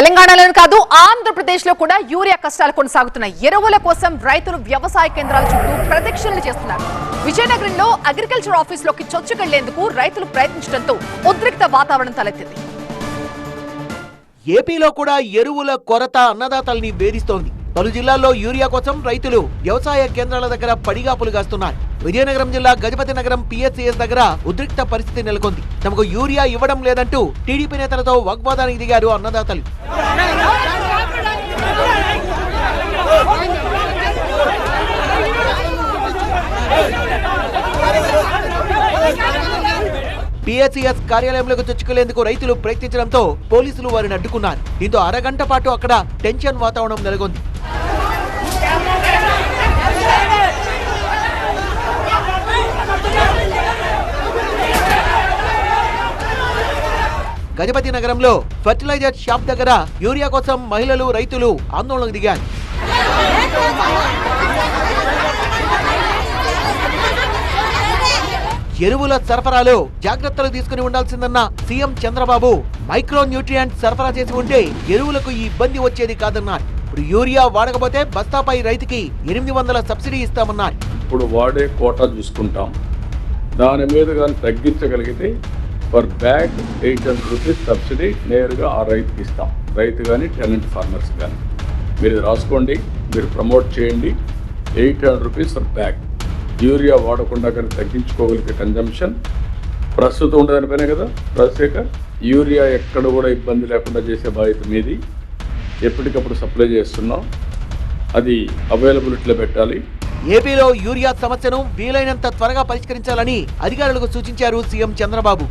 తెలంగాణలోనే కాదు ఆంధ్రప్రదేశ్ లో కూడా యూరియా కష్టాలు కొనసాగుతున్నాయి. ఎరువుల కోసం రైతులు వ్యవసాయ కేంద్రాల చుట్టూ ప్రదక్షిణలు చేస్తున్నారు. విజయనగరంలో అగ్రికల్చర్ ఆఫీస్ లోకి చొచ్చుకెళ్లేందుకు రైతులు ప్రయత్నించడంతో ఉద్రిక్త వాతావరణం తలెత్తింది. ఏపీలో కూడా ఎరువుల కొరత అన్నదాతల్ని వేధిస్తోంది. పలు జిల్లాల్లో యూరియా కోసం రైతులు వ్యవసాయ కేంద్రాల దగ్గర పడిగాపులు కాస్తున్నారు. విజయనగరం జిల్లా గజపతి నగరం పిఎస్సిఎస్ దగ్గర ఉద్రిక్త పరిస్థితి నెలకొంది. తమకు యూరియా ఇవ్వడం లేదంటూ టీడీపీ నేతలతో వాగ్వాదానికి దిగారు అన్నదాతలు. పిఎస్సిఎస్ కార్యాలయంలోకి చొచ్చుకెళ్లేందుకు రైతులు ప్రయత్నించడంతో పోలీసులు వారిని అడ్డుకున్నారు. దీంతో అరగంట పాటు అక్కడ టెన్షన్ వాతావరణం నెలకొంది. గజపతి నగరంలో ఫర్టిలైజర్ షాప్ దగ్గర యూరియా కోసం మహిళలు రైతులు ఆందోళనకు దిగారు. ఎరువుల సరఫరాలో జాగ్రత్తలు తీసుకుని ఉండాల్సిందన్న సీఎం చంద్రబాబు మైక్రో న్యూట్రియంట్ సరఫరా చేసి ఉంటే ఎరువులకు ఈ ఇబ్బంది వచ్చేది కాదన్నారు. ఇప్పుడు యూరియా వాడకపోతే బస్తాపై రైతుకి 800 సబ్సిడీ ఇస్తామన్నారు. ఇప్పుడు వాడే కోటా చూసుకుంటాం, దాని మీద కానీ తగ్గించగలిగితే పర్ బ్యాగ్ 800 రూపీస్ సబ్సిడీ నేరుగా ఆ రైతుకి ఇస్తాం. రైతు కానీ టెనెంట్ ఫార్మర్స్ కానీ మీరు రాసుకోండి, మీరు ప్రమోట్ చేయండి. 800 రూపీస్ పర్ బ్యాగ్ యూరియా వాడకుండా కానీ తగ్గించుకోగలిగే కన్జంప్షన్ ప్రస్తుతం ఉండదనిపోయినా కదా రాజశేఖర్. యూరియా ఎక్కడ కూడా ఇబ్బంది లేకుండా చేసే బాధ్యత మీది. ఎప్పటికప్పుడు సప్లై చేస్తున్నాం, అది అవైలబిలిటీలో పెట్టాలి. ఏపీలో యూరియా సమస్యను వీలైనంత త్వరగా పరిష్కరించాలని అధికారులకు సూచించారు సీఎం చంద్రబాబు.